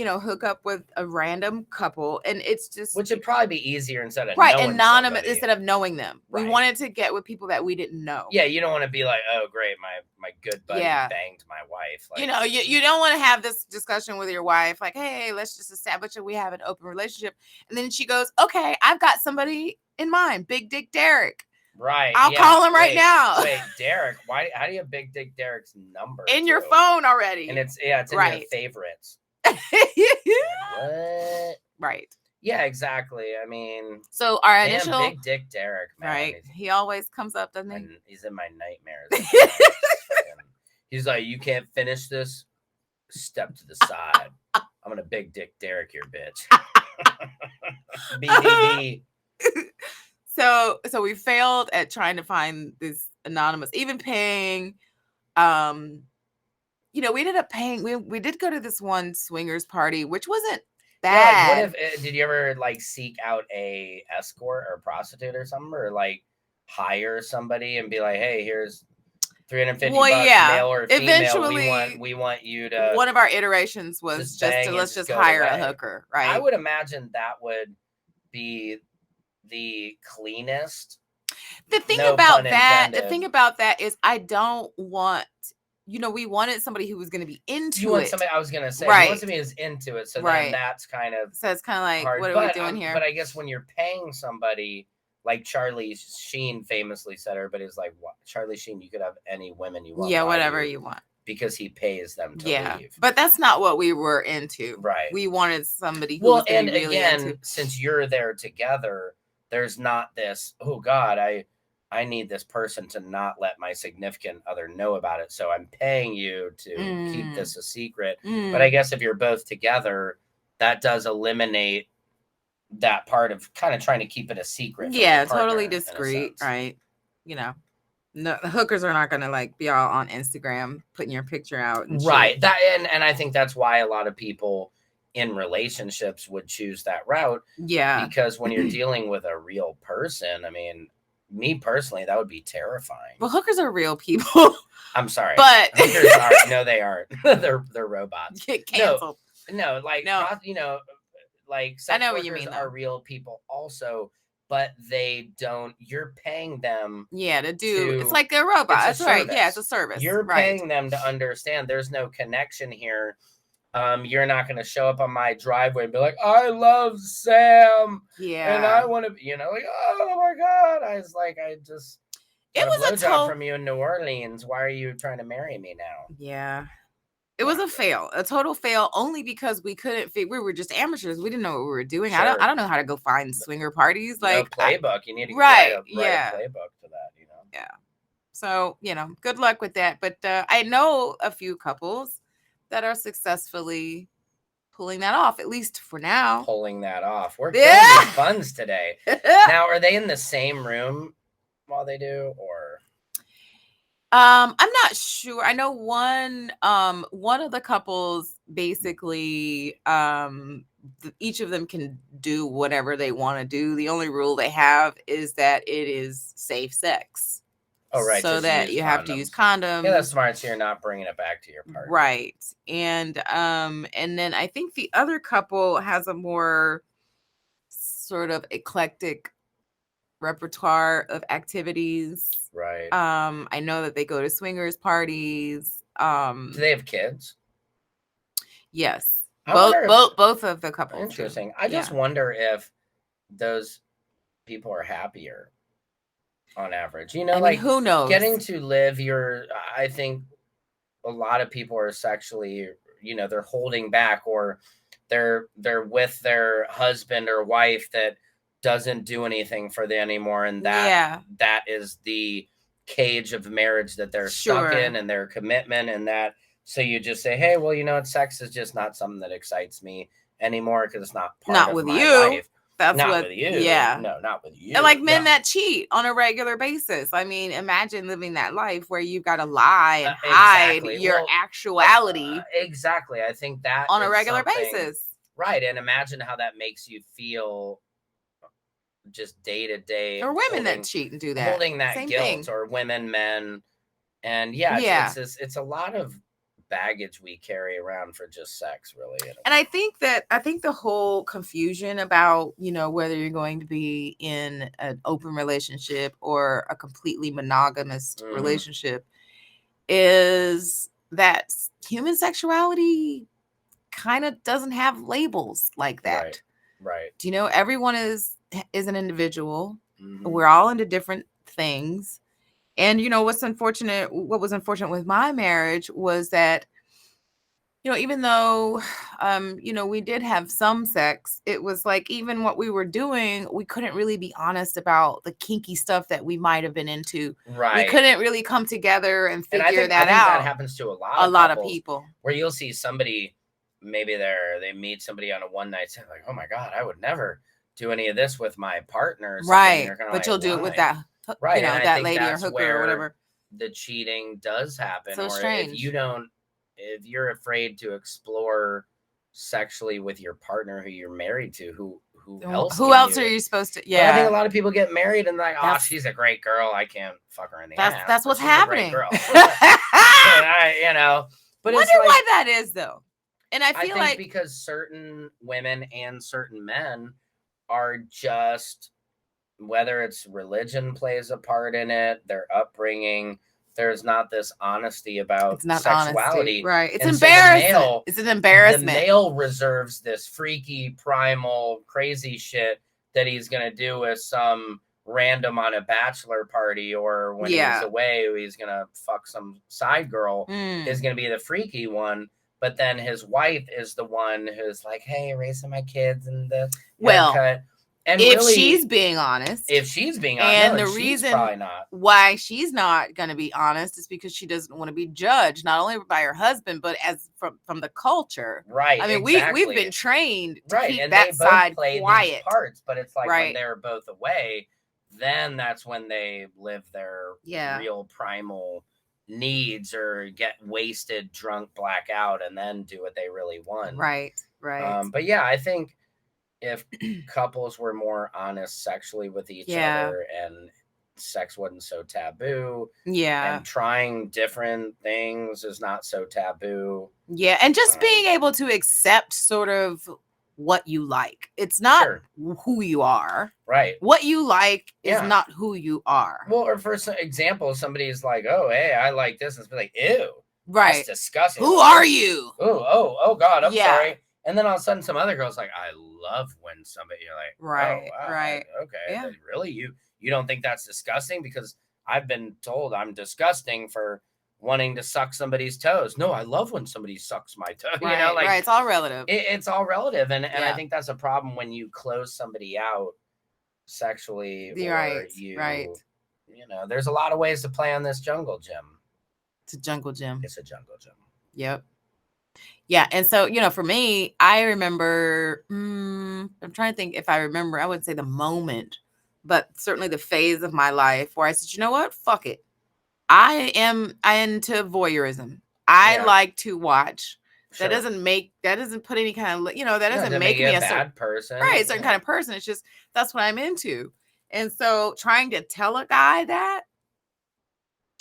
hook up with a random couple, and it's just which would probably be easier instead of knowing anonymous somebody. Instead of knowing them. We wanted to get with people that we didn't know. Yeah, you don't want to be like, oh great, my good buddy banged my wife. Like, you don't want to have this discussion with your wife, like, hey, let's just establish that we have an open relationship, and then she goes, okay, I've got somebody in mind, Big Dick Derek. Right. I'll call him right now. Wait, Derek, how do you have Big Dick Derek's number? In your phone already. And it's in your favorites. What? Right. Yeah, exactly. I mean, so our initial Big Dick Derek, man. Right. He always comes up, doesn't he? And he's in my nightmares. He's like, you can't finish this? Step to the side. I'm gonna Big Dick Derek your bitch. BDB. So we failed at trying to find this anonymous, even paying. We ended up paying. We did go to this one swingers party, which wasn't bad. Yeah, like did you ever like seek out a escort or a prostitute or something, or like hire somebody and be like, hey, here's $350 male or female. Eventually, we want you to. One of our iterations was let's just hire a hooker, right? I would imagine that would be the cleanest. The thing about that is I don't want, we wanted somebody who was going to be into you want it. Somebody, I was going to say, you want somebody who's into it. So then that's kind of. So it's kind of like, hard. What are we doing here? But I guess when you're paying somebody, like Charlie Sheen famously said, everybody's like, what? Charlie Sheen, you could have any women you want. Yeah, whatever you want. Because he pays them to leave. But that's not what we were into. Right. We wanted somebody who was and really again, into. Since you're there together, there's not this, oh God, I need this person to not let my significant other know about it. So I'm paying you to keep this a secret. But I guess if you're both together, that does eliminate that part of kind of trying to keep it a secret. Yeah, totally discreet. Right. No, the hookers are not going to like be all on Instagram putting your picture out. And right. Shit. That and I think that's why a lot of people in relationships would choose that route. Yeah. Because when you're dealing with a real person, I mean, me personally, that would be terrifying. Well, hookers are real people. I'm sorry. But hookers are, no, they aren't. they're robots. Get canceled. No, like, like sex I know what you workers mean, are real people also, but they don't, you're paying them. Yeah, to do, it's like a robot. That's right. Yeah, it's a service. You're paying them to understand there's no connection here. You're not going to show up on my driveway and be like, I love Sam. Yeah. And I want to, like, oh my God. I just it was a blowjob from you in New Orleans. Why are you trying to marry me now? Yeah. It was a fail, a total fail, only because we couldn't we were just amateurs. We didn't know what we were doing. Sure. I don't know how to go find swinger parties. Like playbook. You need to right, write a playbook to that, you know. Yeah. So, you know, good luck with that. But I know a few couples that are successfully pulling that off, at least for now. Pulling that off. We're killing these puns today. Now, are they in the same room while they do, or? I'm not sure. I know one of the couples basically each of them can do whatever they want to do. The only rule they have is that it is safe sex. Oh, right. So that you have to use condoms. Yeah, that's smart. So you're not bringing it back to your partner. Right. And then I think the other couple has a more sort of eclectic repertoire of activities. Right. I know that they go to swingers parties. Do they have kids? Yes. Both of the couples. Interesting. I just wonder if those people are happier on average. You know, I mean, who knows? Getting to live I think a lot of people are sexually, you know, they're holding back, or they're with their husband or wife that doesn't do anything for them anymore, and that is the cage of marriage that they're stuck in, and their commitment, and that. So you just say, hey, well, you know, sex is just not something that excites me anymore because it's not part of my life. That's not with you. Yeah. No, not with you. And like men that cheat on a regular basis. I mean, imagine living that life where you've got to lie and hide your actuality. Exactly. I think that on a regular basis. Right. And imagine how that makes you feel just day to day. Or women that cheat and do that. Holding that guilt, or women, men. And it's a lot of baggage we carry around for just sex, really. And I think the whole confusion about, you know, whether you're going to be in an open relationship or a completely monogamous relationship is that human sexuality kind of doesn't have labels like that. Right. Do you know, everyone is an individual. We're all into different things. And, you know, what was unfortunate with my marriage was that, you know, even though, you know, we did have some sex, it was like, even what we were doing, we couldn't really be honest about the kinky stuff that we might have been into. Right. We couldn't really come together and figure that out. I think that happens to a lot of people. Where you'll see somebody, maybe they meet somebody on a one night stand, like, oh my God, I would never do any of this with my partner. Right. But you'll do it with that, right. You know, that lady or hooker or whatever. The cheating does happen. So or strange. If you're afraid to explore sexually with your partner who you're married to, who else are you supposed to? Yeah. But I think a lot of people get married and like, oh, she's a great girl. I can't fuck her in the ass. That's what's happening. Girl. You know, but wonder why that is though. And I feel like because certain women and certain men are just, whether it's religion plays a part in it, their upbringing, there's not this honesty about sexuality. Honesty, right. It's embarrassing. It's an embarrassment. The male reserves this freaky, primal, crazy shit that he's going to do with some random on a bachelor party, or when he's away, he's going to fuck some side girl, is going to be the freaky one. But then his wife is the one who's like, hey, raising my kids and the haircut. And if she's being honest, and the reason probably not. Why she's not going to be honest is because she doesn't want to be judged, not only by her husband, but as from the culture. Right. I mean, we've been trained to keep and that side quiet. These parts, but it's like when they're both away, then that's when they live their real primal needs, or get wasted, drunk, black out, and then do what they really want. Right. But yeah, I think if couples were more honest sexually with each other, and sex wasn't so taboo, and trying different things is not so taboo, and just being able to accept sort of what you like. It's not who you are, right? What you like is not who you are. Well, or for example, somebody's like, oh, hey, I like this, and it's like, ew, right, that's disgusting. Who are you? Oh God, I'm sorry. And then all of a sudden, some other girl's like, I love when somebody, you're like, right, oh, wow, right, okay, really, you don't think that's disgusting? Because I've been told I'm disgusting for wanting to suck somebody's toes. No, I love when somebody sucks my toe. Right, You know, like right. It's all relative. it's all relative. And I Yeah. think that's a problem when you close somebody out sexually, or Right, you, right. you know, there's a lot of ways to play on this jungle gym. It's a jungle gym. It's a jungle gym. Yep. Yeah. And so, you know, for me, I remember, I'm trying to think if I remember, I wouldn't say the moment, but certainly the phase of my life where I said, you know what? Fuck it. I into voyeurism. I Yeah. like to watch. Sure. That doesn't put any kind of, you know, that No, doesn't to make you me a a bad person. right, certain kind of person. It's just, that's what I'm into. And so trying to tell a guy that,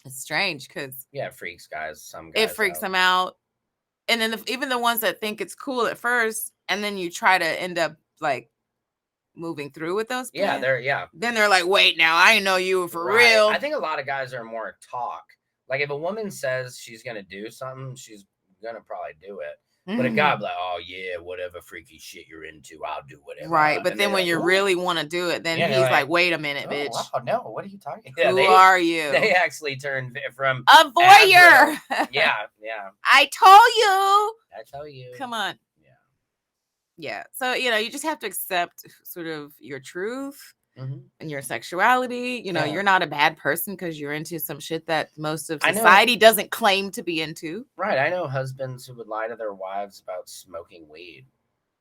it's strange because Yeah, it freaks guys. Some guys it freaks out. them out. And then even the ones that think it's cool at first, and then you try to end up like moving through with those Yeah, plans, then they're like, wait, now I didn't know you were for real. I think a lot of guys are more talk. Like if a woman says she's gonna do something, she's gonna probably do it. But a guy be like, oh yeah, whatever freaky shit you're into, I'll do whatever. Right. But And then they're when like, you "Ooh." really want to do it, then Yeah, he's like, wait a minute, Oh, bitch. wow, no, what are you talking? Who are you? They actually turned from A voyeur. Yeah. I told you. I tell you. Come on. Yeah. Yeah. So, you know, you just have to accept sort of your truth Mm-hmm. and your sexuality. You know, Yeah. you're not a bad person because you're into some shit that most of I know. society doesn't claim to be into. Right. I know husbands who would lie to their wives about smoking weed.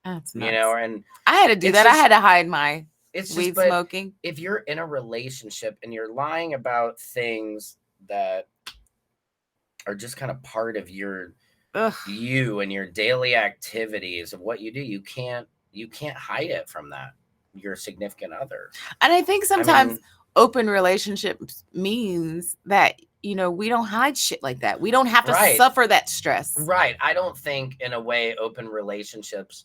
That's You nuts. know, and I had to do it's that. I just- had to hide my it's just, weed but smoking. if you're in a relationship and you're lying about things that are just kind of part of your you and your daily activities of what you do, you can't hide it from that your significant other. And I think sometimes open relationships means that, you know, we don't hide shit like that. We don't have to suffer that stress. Right. I don't think in a way open relationships,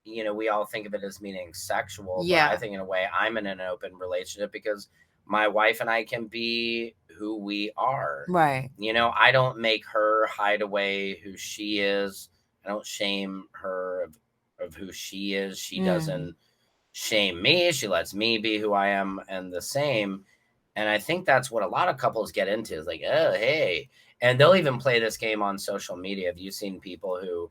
you know, we all think of it as meaning sexual. Yeah. But I think in a way I'm in an open relationship because my wife and I can be who we are. Right. You know, I don't make her hide away who she is. I don't shame her of who she is. She doesn't shame me. She lets me be who I am and the same. And I think that's what a lot of couples get into is like, oh, hey. And they'll even play this game on social media. Have you seen people who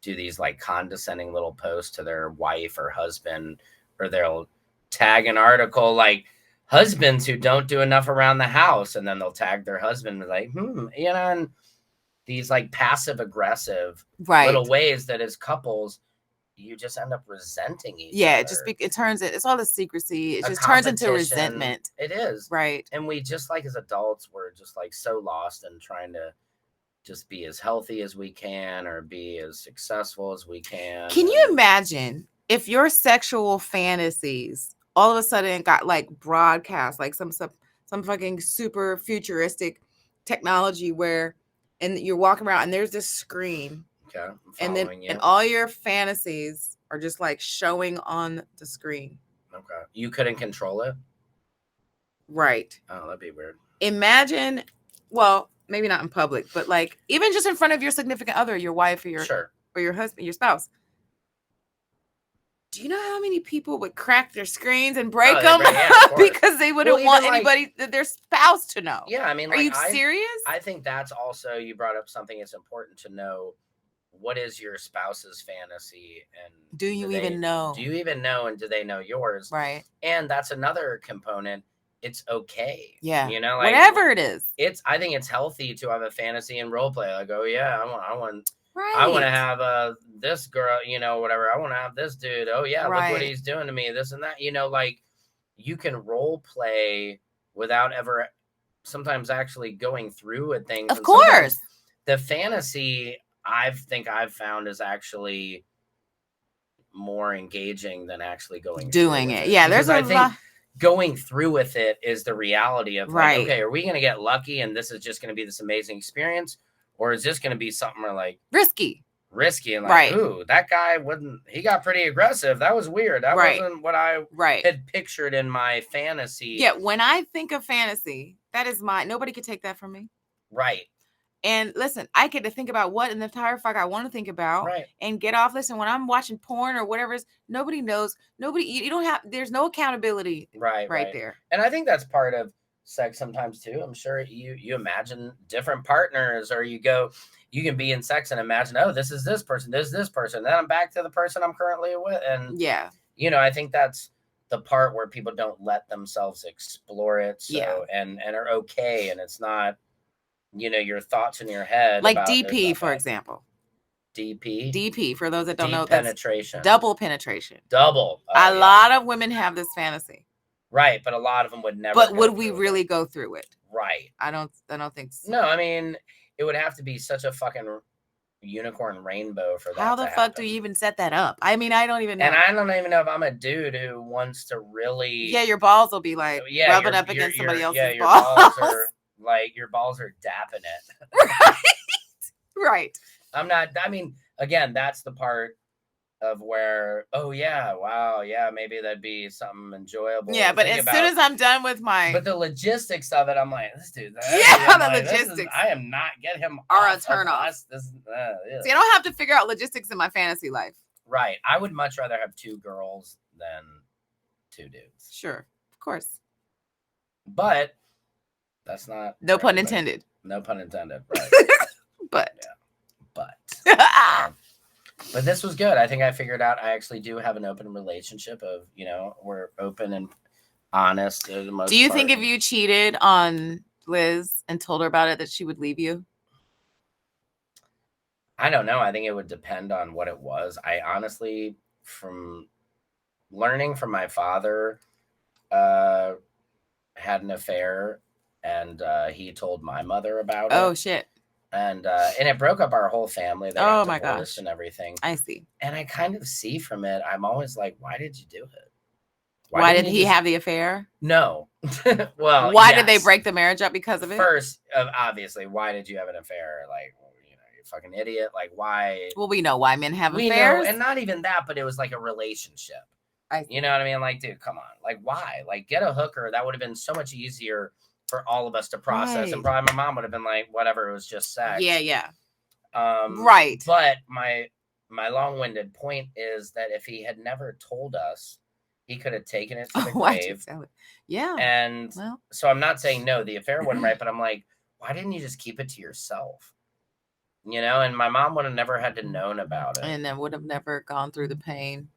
do these like condescending little posts to their wife or husband, or they'll tag an article like husbands who don't do enough around the house, and then they'll tag their husband like, you know, and these like passive aggressive little ways that as couples you just end up resenting each other. Yeah, it's all the secrecy. It just turns into resentment. It is. Right. And we just like as adults, we're just like so lost in trying to just be as healthy as we can or be as successful as we can. Can you imagine if your sexual fantasies all of a sudden got like broadcast, like some fucking super futuristic technology where, and you're walking around and there's this screen. Okay. And all your fantasies are just like showing on the screen. Okay. You couldn't control it? Right. Oh, that'd be weird. Imagine, well, maybe not in public, but like even just in front of your significant other, your wife or your husband, your spouse. Do you know how many people would crack their screens and break them because they wouldn't want anybody, their spouse, to know? Yeah, I mean, are you serious? I think that's also, you brought up something that's important to know. What is your spouse's fantasy, and do you even know? Do you even know, and do they know yours? Right. And that's another component. It's okay. Yeah. You know, like whatever it is. I think it's healthy to have a fantasy and role play. Like, oh yeah, I want right. I want to have this girl, you know, whatever. I want to have this dude. Oh yeah, look what he's doing to me, this and that. You know, like you can role play without ever sometimes actually going through with things. Of course. The fantasy I've found is actually more engaging than actually doing it. Yeah, there's I think going through with it is the reality of like, okay, are we going to get lucky and this is just going to be this amazing experience, or is this going to be something more like risky and like, ooh, that guy he got pretty aggressive. That was weird. That wasn't what I had pictured in my fantasy. Yeah, when I think of fantasy, that is nobody could take that from me. Right. And listen, I get to think about what in the entire fuck I want to think about and get off this. And when I'm watching porn or whatever, nobody knows. You don't have, there's no accountability right there. And I think that's part of sex sometimes too. I'm sure you imagine different partners, or you can be in sex and imagine, oh, this is this person, then I'm back to the person I'm currently with. And yeah, I think that's the part where people don't let themselves explore it. So and are okay, and it's not, your thoughts in your head, like about DP, for example. DP, for those that don't know, that's penetration. double penetration. Double. A lot of women have this fantasy. Right, but a lot of them would never. But would we really go through it? Right. I don't think so. No, I mean, it would have to be such a fucking unicorn rainbow for that. How the fuck do you even set that up? I mean, I don't even know. And I don't even know if I'm a dude who wants to really. Yeah, your balls will be like rubbing up against somebody else's your balls. Your balls are dapping it. Right. I'm not. I mean, again, that's the part of where, oh yeah, wow, yeah, maybe that'd be something enjoyable. Yeah, but as soon as I'm done with but the logistics of it, I'm like, this dude. Logistics. I am not get him or a turn off. See, I don't have to figure out logistics in my fantasy life. Right. I would much rather have 2 girls than 2 dudes. Sure, of course. But that's not. No pun intended. No pun intended. Right. But. Yeah. But this was good. I think I figured out I actually do have an open relationship of, we're open and honest. Do you think if you cheated on Liz and told her about it that she would leave you? I don't know. I think it would depend on what it was. I honestly, from learning from my father, had an affair, and he told my mother about it. Oh, shit. And it broke up our whole family. They got divorced and everything. I see. And I kind of see from it, I'm always like, why did you do it? Why did he have the affair? No. Well, why did they break the marriage up because of it? First, obviously, why did you have an affair? Like, you fucking idiot. Like, why? Well, we know why men have affairs. Know, and not even that, but it was like a relationship. You know what I mean? Like, dude, come on. Like, why? Like, get a hooker. That would have been so much easier for all of us to process. Right. And probably my mom would have been like, whatever, it was just sex. Yeah. Right. But my long-winded point is that if he had never told us, he could have taken it to the grave. Yeah. And so I'm not saying no, the affair wasn't right, but I'm like, why didn't you just keep it to yourself? And my mom would have never had to known about it. And then would have never gone through the pain.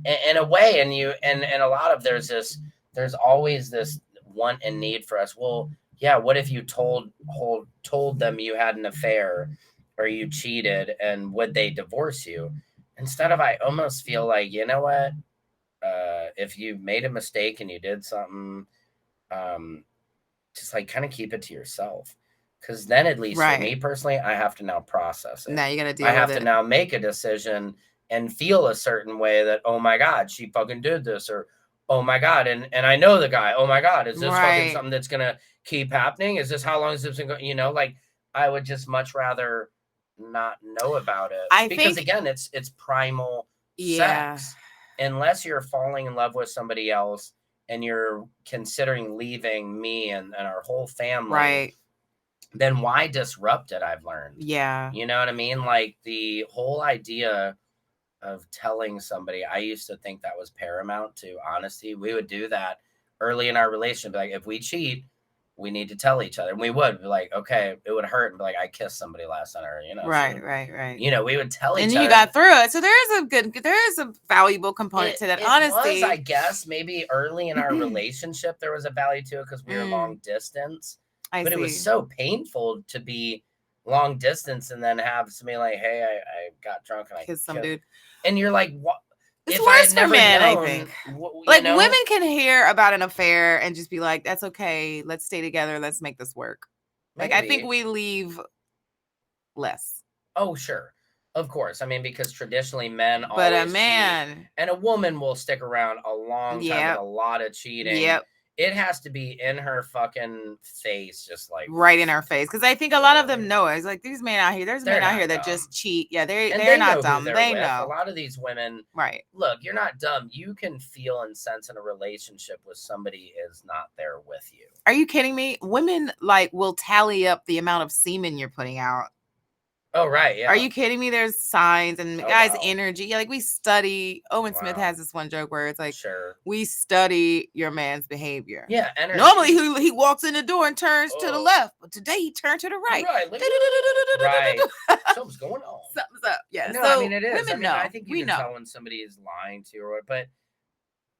In a way, and a lot of there's always this want and need for us. Well, yeah, what if you told them you had an affair or you cheated, and would they divorce you? Instead of, I almost feel like, you know what? If you made a mistake and you did something, just like kind of keep it to yourself. Because then at least for me personally, I have to now process it. Now you got to deal with it. I have to now make a decision and feel a certain way that, oh my God, she fucking did this, or oh my God, and I know the guy. Oh my God, is this fucking something that's gonna keep happening? Is this how long is this going? Like, I would just much rather not know about it. Because again, it's primal sex. Unless you're falling in love with somebody else and you're considering leaving me and our whole family, then why disrupt it? I've learned. Yeah. You know what I mean? Like, the whole idea of telling somebody, I used to think that was paramount to honesty. We would do that early in our relationship. Like, if we cheat, we need to tell each other. And we would be like, okay, it would hurt. And be like, I kissed somebody last night, or, Right. We would tell each other. And you got through it. So there is a valuable component to that. Honesty. I guess maybe early in our relationship, there was a value to it because we were long distance. But it was so painful to be long distance and then have somebody like, hey, I got drunk and I kissed some dude. And you're like, what? It's worse for men, I think. Women can hear about an affair and just be like, that's okay. Let's stay together. Let's make this work. Maybe. Like, I think we leave less. Oh, sure. Of course. I mean, because traditionally men always But a man. cheat, and a woman will stick around a long time with a lot of cheating. Yep. It has to be in her fucking face, just like right in her face. Because I think a lot of them know it. It's like, these men out here, there's men out here that just cheat. Yeah, they're not dumb. They know. A lot of these women, look, you're not dumb. You can feel and sense in a relationship with somebody is not there with you. Are you kidding me? Women will tally up the amount of semen you're putting out. Oh, right. Yeah. Are you kidding me? There's signs and Oh, guys' wow. energy. Like we study. Owen Smith Wow. has this one joke where it's like, Sure. we study your man's behavior. Yeah. Energy. Normally he walks in the door and turns to the Oh. left, but today he turned to the right. Right. Right. Something's going on. Something's up. Yeah. No, so I mean it is. women I mean, know. I think you we can know. tell when somebody is lying to you, or but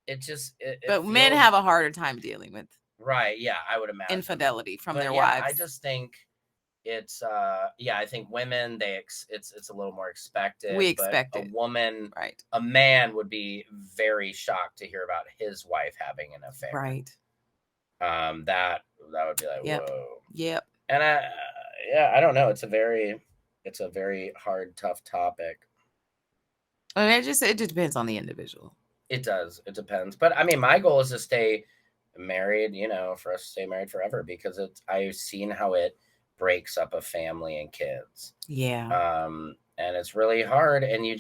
it just. But men have a harder time dealing with. Right. Yeah, I would imagine infidelity from their yeah, wives. I just think it's I think women it's a little more expected. We expect but it. A woman, right? A man would be very shocked to hear about his wife having an affair. Right. That would be like, whoa. Yep. And I don't know. It's a very hard, tough topic. I mean, it just depends on the individual. It does. It depends. But I mean, my goal is to stay married, for us to stay married forever, because I've seen how it breaks up a family and kids. Yeah. And it's really hard. And you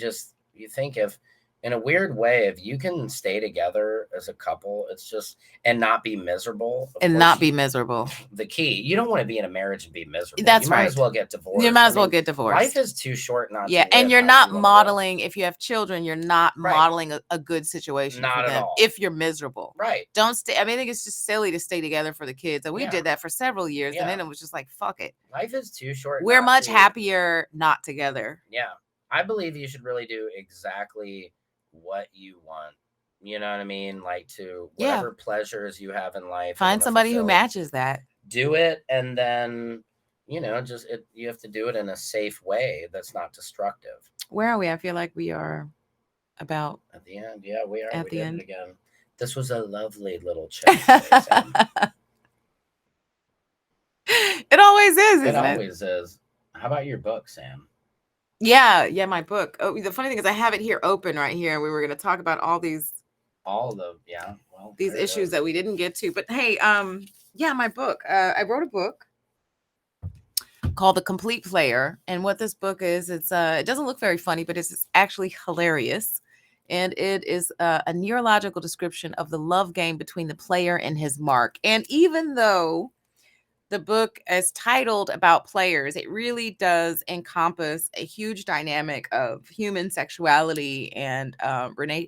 think if, in a weird way, if you can stay together as a couple, it's just, and not be miserable. The key. You don't want to be in a marriage and be miserable. That's you right. might as well get divorced. You might as well get divorced. Life is too short not to Yeah, live and you're how not you wanna modeling, if you have children, you're not modeling a good situation Not for at them all. if you're miserable. Right. Don't stay. I mean, I think it's just silly to stay together for the kids. And we Yeah. did that for several years. Yeah. And then it was just like, fuck it. Life is too short. We're not much to- happier not together. Yeah. I believe you should really do exactly what you want. You know what I mean? Like to whatever pleasures you have in life. Find somebody who matches that. Do it, and then you have to do it in a safe way that's not destructive. Where are we? I feel like we are about at the end. Yeah, we are. At we the did end. It again. This was a lovely little chat today, Sam. It always is, isn't it? It always is. How about your book, Sam? Yeah, my book. Oh, the funny thing is I have it here open right here. We were going to talk about these issues that we didn't get to. But hey, my book. I wrote a book called The Complete Player. And what this book is, it doesn't look very funny, but it's actually hilarious. And it is a neurological description of the love game between the player and his mark. And even though the book is titled about players, it really does encompass a huge dynamic of human sexuality and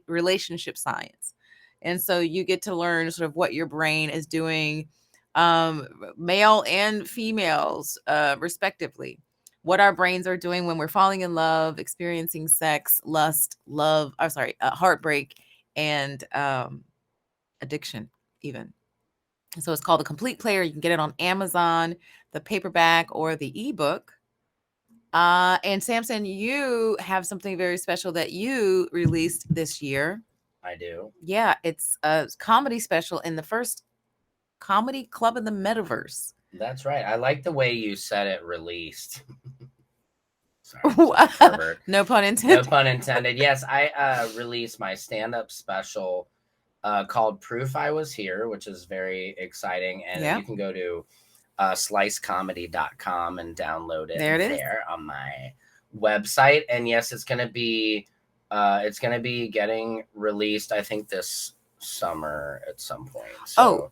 relationship science. And so you get to learn sort of what your brain is doing, male and females, respectively, what our brains are doing when we're falling in love, experiencing sex, lust, heartbreak, and addiction even. So it's called The Complete Player. You can get it on Amazon, the paperback or the ebook. And Samson, you have something very special that you released this year. I do. Yeah, it's a comedy special in the first comedy club in the metaverse. That's right. I like the way you said it, released. Sorry, no pun intended. No pun intended. Yes, I released my stand-up special called Proof I Was Here, which is very exciting. And you can go to slicecomedy.com and download it there on my website. And yes, it's going to be getting released, I think, this summer at some point. So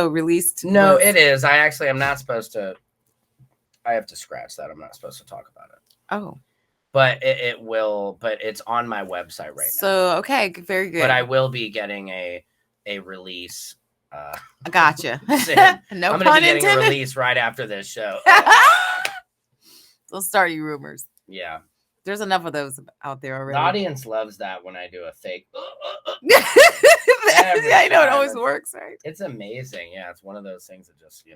released. No, it is. I'm not supposed to. I have to scratch that. I'm not supposed to talk about it. Oh. But it will, but it's on my website right now. So, okay, very good. But I will be getting a release. Gotcha. No I'm pun going to be getting intended. a release right after this show. They'll start you rumors. Yeah. There's enough of those out there already. The audience loves that when I do a fake. I know it always works, right? It's amazing. Yeah, it's one of those things that just,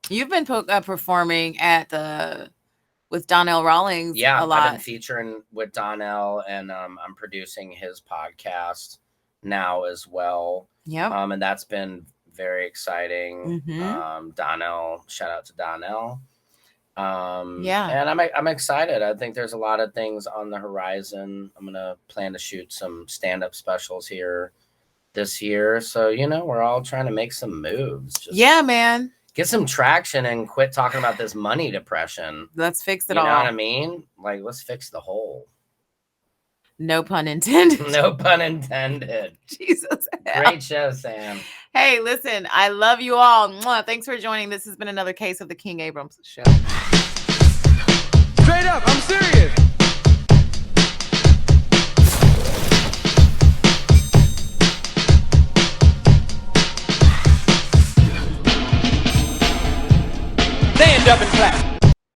You've been performing at with Donnell Rawlings a lot. I've been featuring with Donnell, and I'm producing his podcast now as well. Yep. And that's been very exciting. Mm-hmm. Donnell, shout out to Donnell. Yeah. And I'm excited. I think there's a lot of things on the horizon. I'm gonna plan to shoot some stand-up specials here this year. So we're all trying to make some moves. Yeah, man. Get some traction and quit talking about this money depression. Let's fix it all. You know what I mean? Like, let's fix the hole. No pun intended. No pun intended. Jesus. Great show, Sam. Hey, listen, I love you all. Mwah. Thanks for joining. This has been another case of the King-Abrams Show. up. I'm